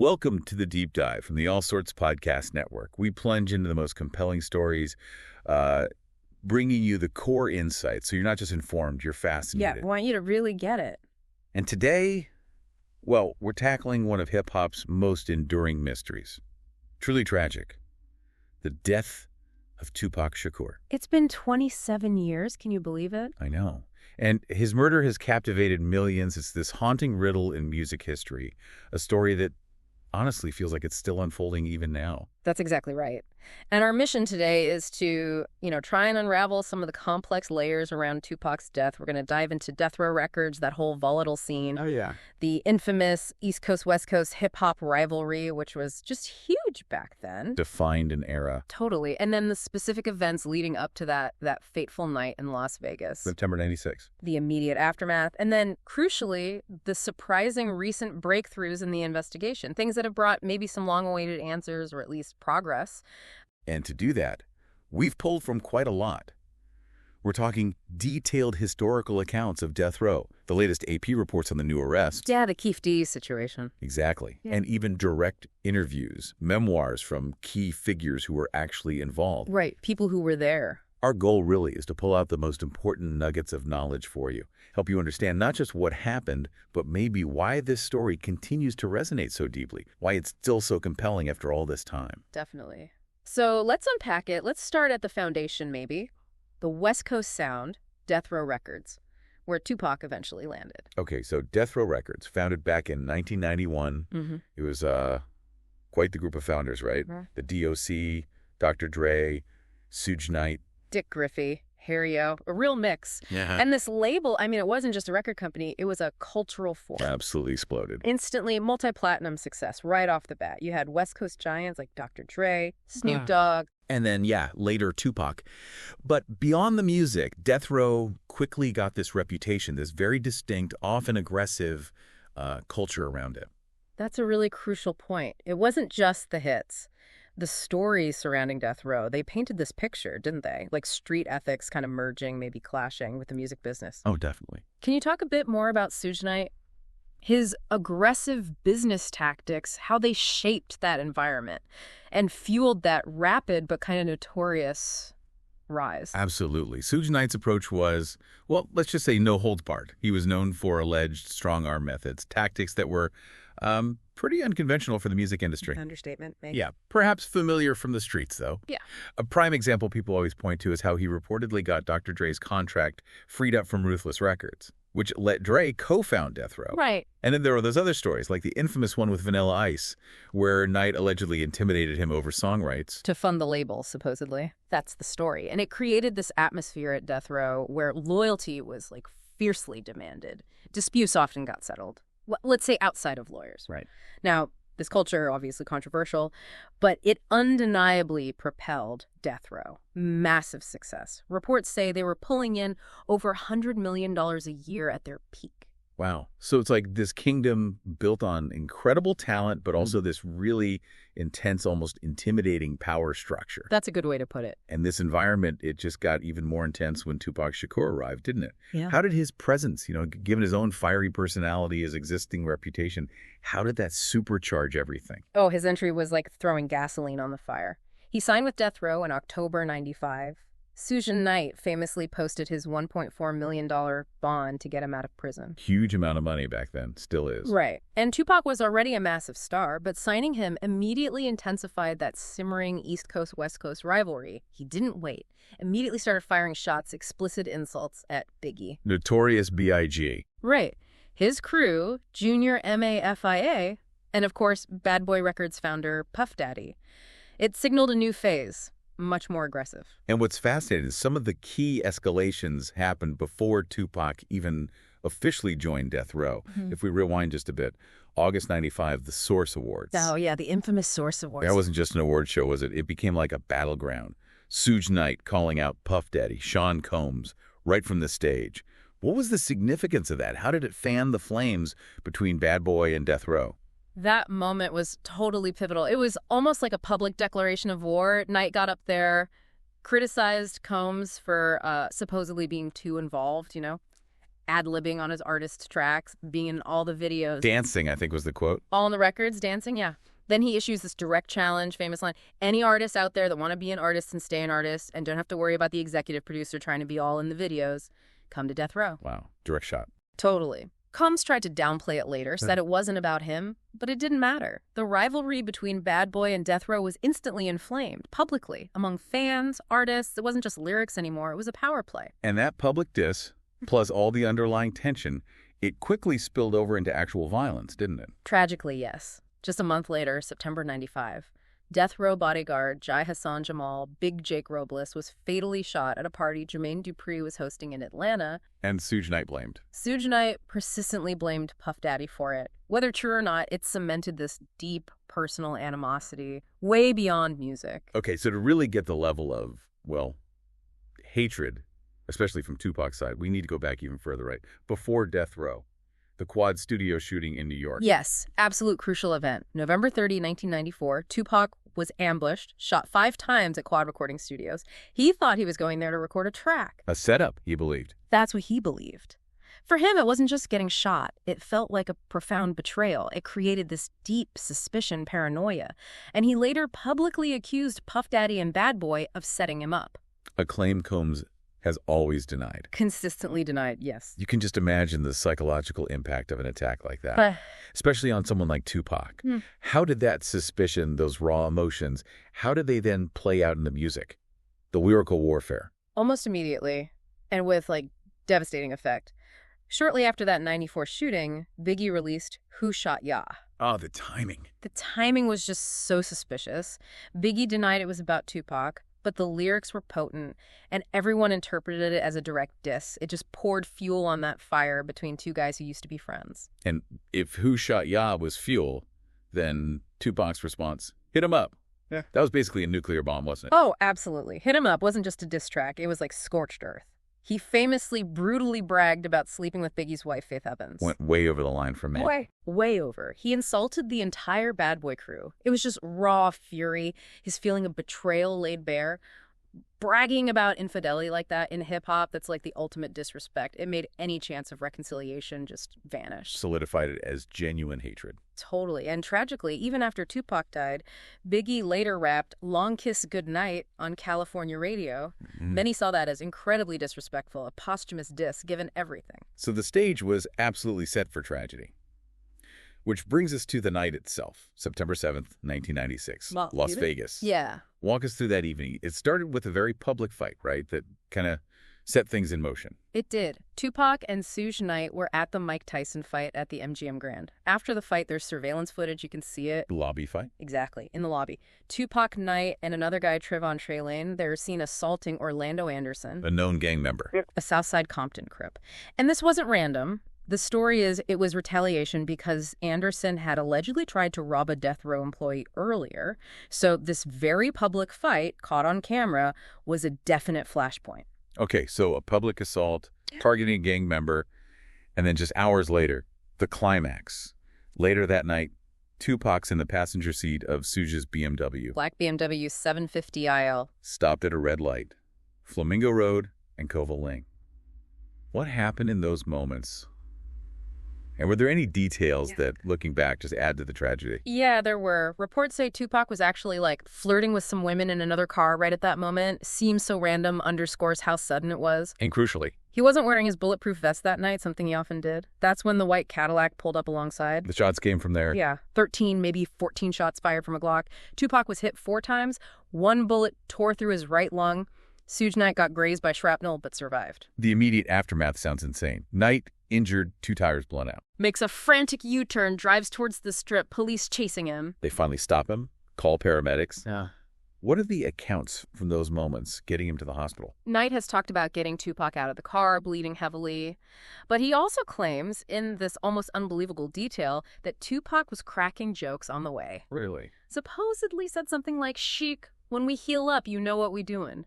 Welcome to the Deep Dive from the All Sorts Podcast Network. We plunge into the most compelling stories, bringing you the core insights so you're not just informed, you're fascinated. Yeah, I want you to really get it. And today, well, we're tackling one of hip-hop's most enduring mysteries. Truly tragic. The death of Tupac Shakur. It's been 27 years. Can you believe it? I know. And his murder has captivated millions. It's this haunting riddle in music history, a story that honestly feels like it's still unfolding even now. That's exactly right. And our mission today is to, try and unravel some of the complex layers around Tupac's death. We're going to dive into Death Row Records, that whole volatile scene. Oh, yeah. The infamous East Coast, West Coast hip-hop rivalry, which was just huge back then. Defined an era. Totally. And then the specific events leading up to that fateful night in Las Vegas. September 96. The immediate aftermath. And then, crucially, the surprising recent breakthroughs in the investigation. Things that have brought maybe some long-awaited answers or at least progress. And to do that, we've pulled from quite a lot. We're talking detailed historical accounts of death row, the latest AP reports on the new arrests. Yeah, the Keefe D situation. Exactly. Yeah. And even direct interviews, memoirs from key figures who were actually involved. Right, people who were there. Our goal really is to pull out the most important nuggets of knowledge for you, help you understand not just what happened, but maybe why this story continues to resonate so deeply, why it's still so compelling after all this time. Definitely. So let's unpack it. Let's start at the foundation, maybe. The West Coast Sound, Death Row Records, where Tupac eventually landed. Okay, so Death Row Records, founded back in 1991. Mm-hmm. It was quite the group of founders, right? Mhm. The DOC, Dr. Dre, Suge Knight. Dick Griffey, Harry-O, a real mix. Yeah. And this label, it wasn't just a record company, it was a cultural force. Absolutely exploded. Instantly multi-platinum success right off the bat. You had West Coast giants like Dr. Dre, Snoop Dogg. And then, later Tupac. But beyond the music, Death Row quickly got this reputation, this very distinct, often aggressive culture around it. That's a really crucial point. It wasn't just the hits. The stories surrounding Death Row, they painted this picture, didn't they? Like street ethics kind of merging, maybe clashing with the music business. Oh, definitely. Can you talk a bit more about Suge Knight? His aggressive business tactics, how they shaped that environment and fueled that rapid but kind of notorious rise. Absolutely. Suge Knight's approach was, well, let's just say no holds barred. He was known for alleged strong-arm methods, tactics that were pretty unconventional for the music industry. Understatement, maybe. Yeah, perhaps familiar from the streets, though. Yeah. A prime example people always point to is how he reportedly got Dr. Dre's contract freed up from Ruthless Records, which let Dre co-found Death Row. Right. And then there are those other stories, like the infamous one with Vanilla Ice, where Knight allegedly intimidated him over song rights. To fund the label, supposedly. That's the story. And it created this atmosphere at Death Row where loyalty was fiercely demanded. Disputes often got settled. Let's say outside of lawyers. Right. Now, this culture, obviously controversial, but it undeniably propelled Death Row. Massive success. Reports say they were pulling in over $100 million a year at their peak. Wow. So it's like this kingdom built on incredible talent, but also this really intense, almost intimidating power structure. That's a good way to put it. And this environment, it just got even more intense when Tupac Shakur arrived, didn't it? Yeah. How did his presence, given his own fiery personality, his existing reputation, how did that supercharge everything? Oh, his entry was like throwing gasoline on the fire. He signed with Death Row in October '95. Suge Knight famously posted his $1.4 million bond to get him out of prison. Huge amount of money back then, still is. Right. And Tupac was already a massive star, but signing him immediately intensified that simmering East Coast-West Coast rivalry. He didn't wait. Immediately started firing shots, explicit insults at Biggie. Notorious B.I.G. Right. His crew, Junior MAFIA, and of course, Bad Boy Records founder Puff Daddy. It signaled a new phase. Much more aggressive. And what's fascinating is some of the key escalations happened before Tupac even officially joined Death Row. Mm-hmm. If we rewind just a bit, August 95, the Source Awards. Oh, yeah, the infamous Source Awards. That wasn't just an award show, was it? It became like a battleground. Suge Knight calling out Puff Daddy, Sean Combs, right from the stage. What was the significance of that? How did it fan the flames between Bad Boy and Death Row? That moment was totally pivotal. It was almost like a public declaration of war. Knight got up there, criticized Combs for supposedly being too involved, ad-libbing on his artist tracks, being in all the videos. Dancing, I think was the quote. All on the records, dancing, yeah. Then he issues this direct challenge, famous line, any artists out there that want to be an artist and stay an artist and don't have to worry about the executive producer trying to be all in the videos, come to death row. Wow, direct shot. Totally. Combs tried to downplay it later, said it wasn't about him, but it didn't matter. The rivalry between Bad Boy and Death Row was instantly inflamed, publicly, among fans, artists. It wasn't just lyrics anymore, it was a power play. And that public diss, plus all the underlying tension, it quickly spilled over into actual violence, didn't it? Tragically, yes. Just a month later, September 95, Death Row bodyguard Jai Hassan Jamal, Big Jake Robles, was fatally shot at a party Jermaine Dupri was hosting in Atlanta. And Suge Knight blamed. Suge Knight persistently blamed Puff Daddy for it. Whether true or not, it cemented this deep personal animosity way beyond music. Okay, so to really get the level of, well, hatred, especially from Tupac's side, we need to go back even further, right? Before Death Row. The Quad Studio shooting in New York. Yes, absolute crucial event. November 30, 1994, Tupac was ambushed, shot 5 times at Quad Recording Studios. He thought he was going there to record a track. A setup, he believed. That's what he believed. For him, it wasn't just getting shot. It felt like a profound betrayal. It created this deep suspicion, paranoia. And he later publicly accused Puff Daddy and Bad Boy of setting him up. A claim Combs has always denied. Consistently denied, yes. You can just imagine the psychological impact of an attack like that, especially on someone like Tupac. How did that suspicion, those raw emotions, how did they then play out in the music? The lyrical warfare? Almost immediately, and with, devastating effect. Shortly after that 94 shooting, Biggie released Who Shot Ya? Oh, the timing. The timing was just so suspicious. Biggie denied it was about Tupac, but the lyrics were potent, and everyone interpreted it as a direct diss. It just poured fuel on that fire between two guys who used to be friends. And if Who Shot Ya was fuel, then Tupac's response, hit him up. Yeah. That was basically a nuclear bomb, wasn't it? Oh, absolutely. Hit him up wasn't just a diss track. It was like scorched earth. He famously brutally bragged about sleeping with Biggie's wife, Faith Evans. Went way over the line for me. Way over. He insulted the entire Bad Boy crew. It was just raw fury, his feeling of betrayal laid bare. Bragging about infidelity like that in hip-hop, that's like the ultimate disrespect. It made any chance of reconciliation just vanish. Solidified it as genuine hatred. Totally. And tragically, even after Tupac died, Biggie later rapped Long Kiss Goodnight on California radio. Many saw that as incredibly disrespectful, a posthumous diss given everything. So the stage was absolutely set for tragedy. Which brings us to the night itself, September 7th, 1996, Las Vegas. Yeah. Walk us through that evening. It started with a very public fight, right, that kind of set things in motion. It did. Tupac and Suge Knight were at the Mike Tyson fight at the MGM Grand. After the fight, there's surveillance footage. You can see it. Lobby fight? Exactly, in the lobby. Tupac, Knight, and another guy, Trayvon Trelane, they're seen assaulting Orlando Anderson, a known gang member. A Southside Compton Crip. And this wasn't random. The story is it was retaliation because Anderson had allegedly tried to rob a death row employee earlier. So this very public fight, caught on camera, was a definite flashpoint. Okay, so a public assault, targeting a gang member, and then just hours later, the climax. Later that night, Tupac's in the passenger seat of Suge's BMW. Black BMW 750IL. Stopped at a red light. Flamingo Road and Koval Lane. What happened in those moments? And were there any details that, looking back, just add to the tragedy? Yeah, there were. Reports say Tupac was actually, flirting with some women in another car right at that moment. Seems so random, underscores how sudden it was. And crucially, he wasn't wearing his bulletproof vest that night, something he often did. That's when the white Cadillac pulled up alongside. The shots came from there. Yeah, 13, maybe 14 shots fired from a Glock. Tupac was hit 4 times. 1 bullet tore through his right lung. Suge Knight got grazed by shrapnel, but survived. The immediate aftermath sounds insane. Knight injured, 2 tires blown out. Makes a frantic U-turn, drives towards the strip, police chasing him. They finally stop him, call paramedics. Yeah. What are the accounts from those moments getting him to the hospital? Knight has talked about getting Tupac out of the car, bleeding heavily. But he also claims, in this almost unbelievable detail, that Tupac was cracking jokes on the way. Really? Supposedly said something like, "Chic, when we heal up, you know what we doing."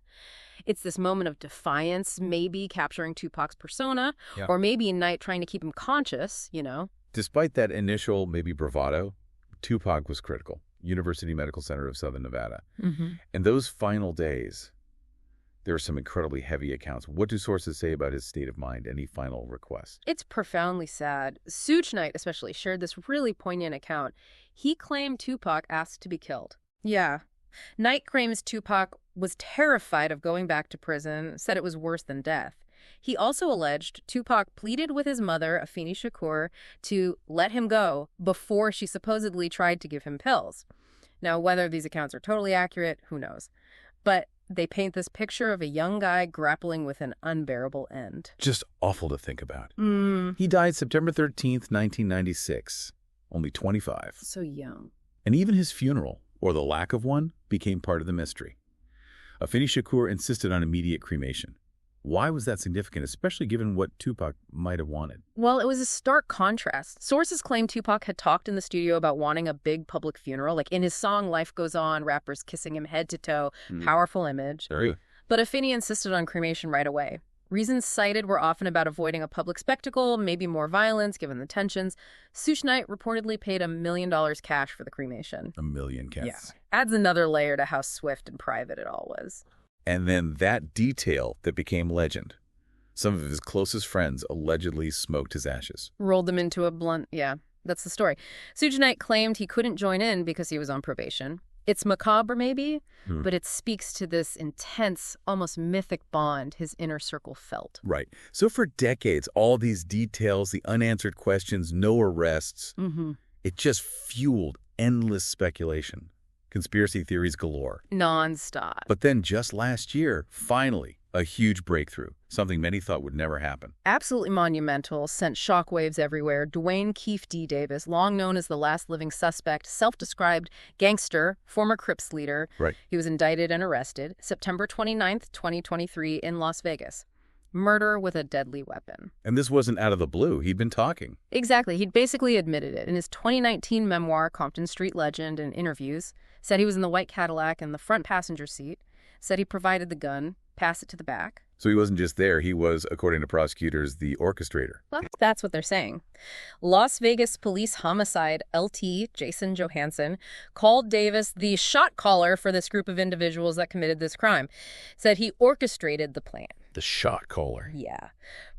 It's this moment of defiance, maybe capturing Tupac's persona, or maybe Knight trying to keep him conscious, Despite that initial, maybe bravado, Tupac was critical. University Medical Center of Southern Nevada. And those final days, There are some incredibly heavy accounts. What do sources say about his state of mind? Any final requests? It's profoundly sad. Suge Knight especially shared this really poignant account. He claimed Tupac asked to be killed. Yeah. Knight claims Tupac was terrified of going back to prison, said it was worse than death. He also alleged Tupac pleaded with his mother, Afeni Shakur, to let him go before she supposedly tried to give him pills. Now, whether these accounts are totally accurate, who knows? But they paint this picture of a young guy grappling with an unbearable end. Just awful to think about. He died September 13th, 1996, only 25. So young. And even his funeral, or the lack of one, became part of the mystery. Afeni Shakur insisted on immediate cremation. Why was that significant, especially given what Tupac might have wanted? Well, it was a stark contrast. Sources claim Tupac had talked in the studio about wanting a big public funeral. Like in his song Life Goes On, rappers kissing him head to toe. Powerful image. Very good. But Afeni insisted on cremation right away. Reasons cited were often about avoiding a public spectacle, maybe more violence given the tensions. Suge Knight reportedly paid $1 million cash for the cremation. $1 million cash. Yeah. Adds another layer to how swift and private it all was. And then that detail that became legend. Some of his closest friends allegedly smoked his ashes. Rolled them into a blunt. Yeah, that's the story. Suge Knight claimed he couldn't join in because he was on probation. It's macabre, maybe, but it speaks to this intense, almost mythic bond his inner circle felt. Right. So for decades, all these details, the unanswered questions, no arrests, it just fueled endless speculation. Conspiracy theories galore. Non-stop. But then just last year, finally, a huge breakthrough, something many thought would never happen. Absolutely monumental, sent shockwaves everywhere. Dwayne Keefe D. Davis, long known as the last living suspect, self-described gangster, former Crips leader. Right. He was indicted and arrested September 29th, 2023 in Las Vegas. Murder with a deadly weapon. And this wasn't out of the blue. He'd been talking. Exactly. He'd basically admitted it. In his 2019 memoir, Compton Street Legend, and interviews, said he was in the white Cadillac in the front passenger seat, said he provided the gun, passed it to the back. So he wasn't just there. He was, according to prosecutors, the orchestrator. Well, that's what they're saying. Las Vegas police homicide LT Jason Johansson called Davis the shot caller for this group of individuals that committed this crime. Said he orchestrated the plan. The shot caller. Yeah.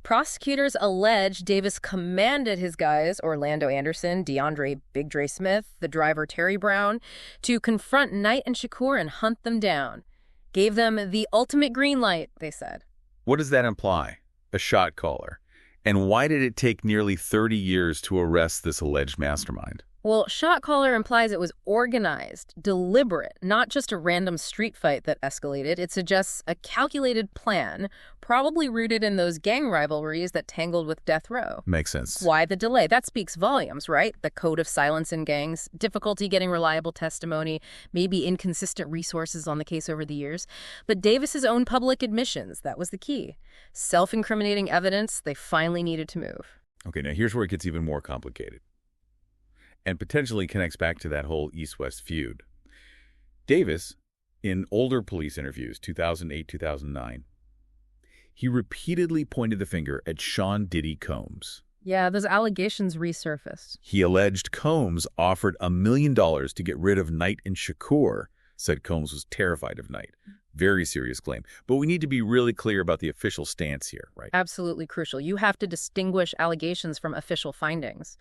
Prosecutors allege Davis commanded his guys, Orlando Anderson, DeAndre Big Dre Smith, the driver Terry Brown, to confront Knight and Shakur and hunt them down. Gave them the ultimate green light, they said. What does that imply? A shot caller. And why did it take nearly 30 years to arrest this alleged mastermind? Well, shot caller implies it was organized, deliberate, not just a random street fight that escalated. It suggests a calculated plan, probably rooted in those gang rivalries that tangled with death row. Makes sense. Why the delay? That speaks volumes, right? The code of silence in gangs, difficulty getting reliable testimony, maybe inconsistent resources on the case over the years. But Davis's own public admissions, that was the key. Self-incriminating evidence they finally needed to move. Okay, now here's where it gets even more complicated. And potentially connects back to that whole East-West feud. Davis, in older police interviews, 2008, 2009, he repeatedly pointed the finger at Sean Diddy Combs. Yeah, those allegations resurfaced. He alleged Combs offered $1 million to get rid of Knight and Shakur, said Combs was terrified of Knight. Very serious claim. But we need to be really clear about the official stance here, right? Absolutely crucial. You have to distinguish allegations from official findings.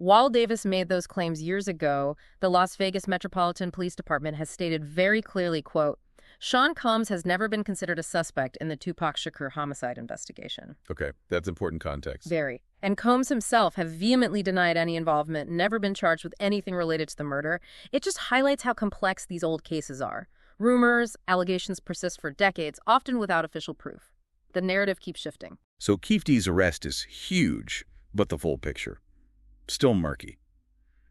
While Davis made those claims years ago, the Las Vegas Metropolitan Police Department has stated very clearly, quote, Sean Combs has never been considered a suspect in the Tupac Shakur homicide investigation. Okay, that's important context. Very. And Combs himself have vehemently denied any involvement, never been charged with anything related to the murder. It just highlights how complex these old cases are. Rumors, allegations persist for decades, often without official proof. The narrative keeps shifting. So Keefe D's arrest is huge, but the full picture still murky,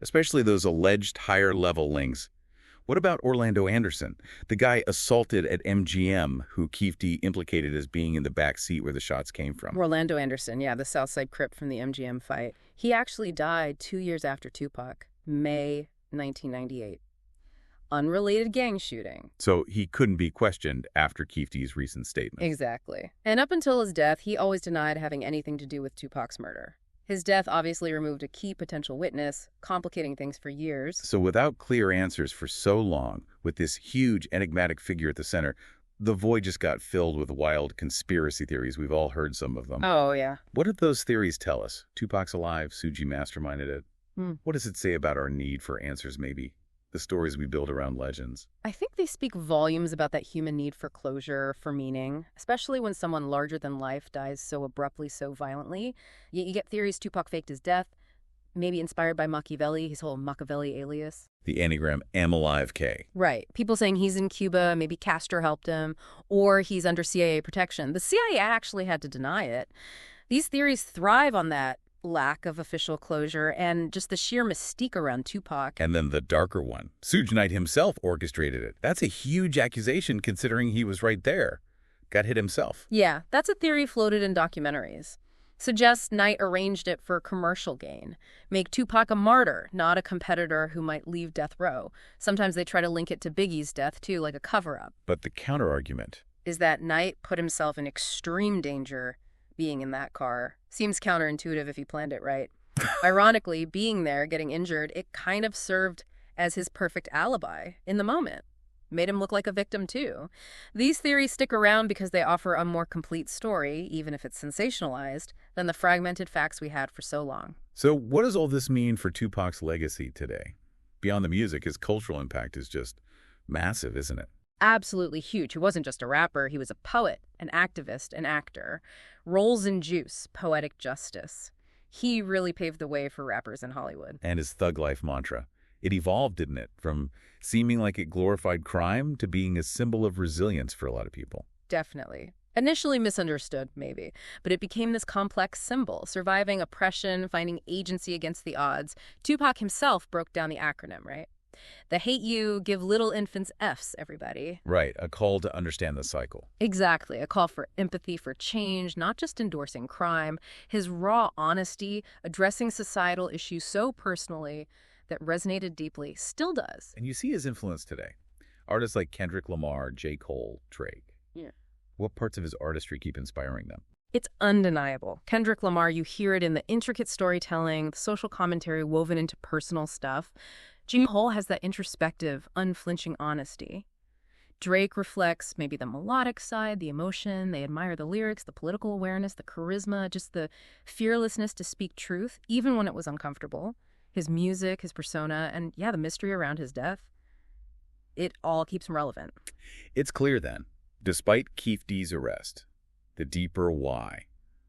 especially those alleged higher-level links. What about Orlando Anderson, the guy assaulted at MGM who Keefe D implicated as being in the back seat where the shots came from? Orlando Anderson, yeah, the Southside Crip from the MGM fight. He actually died 2 years after Tupac, May 1998. Unrelated gang shooting. So he couldn't be questioned after Keefe D's recent statement. Exactly. And up until his death, he always denied having anything to do with Tupac's murder. His death obviously removed a key potential witness, complicating things for years. So without clear answers for so long, with this huge enigmatic figure at the center, the void just got filled with wild conspiracy theories. We've all heard some of them. Oh, yeah. What did those theories tell us? Tupac's alive, Suji masterminded it. Hmm. What does it say about our need for answers, maybe? The stories we build around legends. I think they speak volumes about that human need for closure, for meaning, especially when someone larger than life dies so abruptly, so violently. You get theories Tupac faked his death, maybe inspired by Machiavelli, his whole Machiavelli alias. The anagram Am Alive K. Right. People saying he's in Cuba, maybe Castro helped him, or he's under CIA protection. The CIA actually had to deny it. These theories thrive on that lack of official closure and just the sheer mystique around Tupac. And then the darker one. Suge Knight himself orchestrated it. That's a huge accusation considering he was right there. Got hit himself. Yeah, that's a theory floated in documentaries. Suggests Knight arranged it for commercial gain. Make Tupac a martyr, not a competitor who might leave death row. Sometimes they try to link it to Biggie's death, too, like a cover-up. But the counter-argument is that Knight put himself in extreme danger being in that car. Seems counterintuitive if he planned it right. Ironically, being there, getting injured, it kind of served as his perfect alibi in the moment. Made him look like a victim, too. These theories stick around because they offer a more complete story, even if it's sensationalized, than the fragmented facts we had for so long. So what does all this mean for Tupac's legacy today? Beyond the music, his cultural impact is just massive, isn't it? Absolutely huge. He wasn't just a rapper. He was a poet, an activist, an actor. Rolls in juice, poetic justice. He really paved the way for rappers in Hollywood. And his thug life mantra. It evolved, didn't it? From seeming like it glorified crime to being a symbol of resilience for a lot of people. Definitely. Initially misunderstood, maybe, but it became this complex symbol, surviving oppression, finding agency against the odds. Tupac himself broke down the acronym, right? The hate you, give little infants Fs, everybody. Right, a call to understand the cycle. Exactly, a call for empathy, for change, not just endorsing crime. His raw honesty, addressing societal issues so personally that resonated deeply, still does. And you see his influence today. Artists like Kendrick Lamar, J. Cole, Drake. Yeah. What parts of his artistry keep inspiring them? It's undeniable. Kendrick Lamar, you hear it in the intricate storytelling, the social commentary woven into personal stuff. J. Cole has that introspective, unflinching honesty. Drake reflects maybe the melodic side, the emotion. They admire the lyrics, the political awareness, the charisma, just the fearlessness to speak truth, even when it was uncomfortable. His music, his persona, and yeah, the mystery around his death. It all keeps him relevant. It's clear then, despite Keith D's arrest, the deeper why,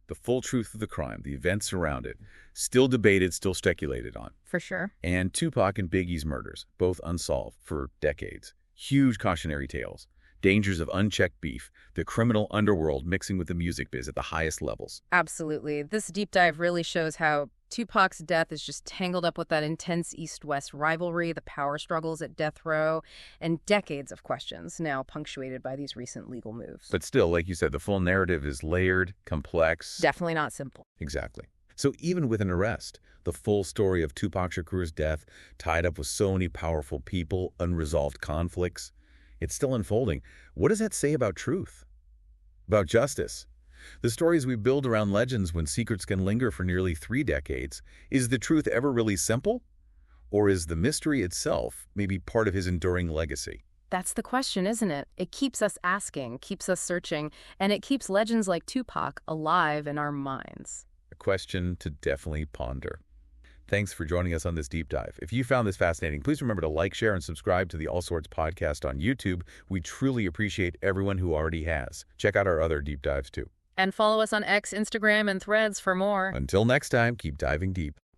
the full truth of the crime, the events around it, still debated, still speculated on. For sure. And Tupac and Biggie's murders, both unsolved for decades. Huge cautionary tales. Dangers of unchecked beef, the criminal underworld mixing with the music biz at the highest levels. Absolutely. This deep dive really shows how Tupac's death is just tangled up with that intense East-West rivalry, the power struggles at death row, and decades of questions, now punctuated by these recent legal moves. But still, like you said, the full narrative is layered, complex. Definitely not simple. Exactly. So even with an arrest, the full story of Tupac Shakur's death, tied up with so many powerful people, unresolved conflicts, it's still unfolding. What does that say about truth? About justice? The stories we build around legends when secrets can linger for nearly 3 decades, is the truth ever really simple? Or is the mystery itself maybe part of his enduring legacy? That's the question, isn't it? It keeps us asking, keeps us searching, and it keeps legends like Tupac alive in our minds. A question to definitely ponder. Thanks for joining us on this deep dive. If you found this fascinating, please remember to like, share, and subscribe to the All Sorts podcast on YouTube. We truly appreciate everyone who already has. Check out our other deep dives too. And follow us on X, Instagram, and Threads for more. Until next time, keep diving deep.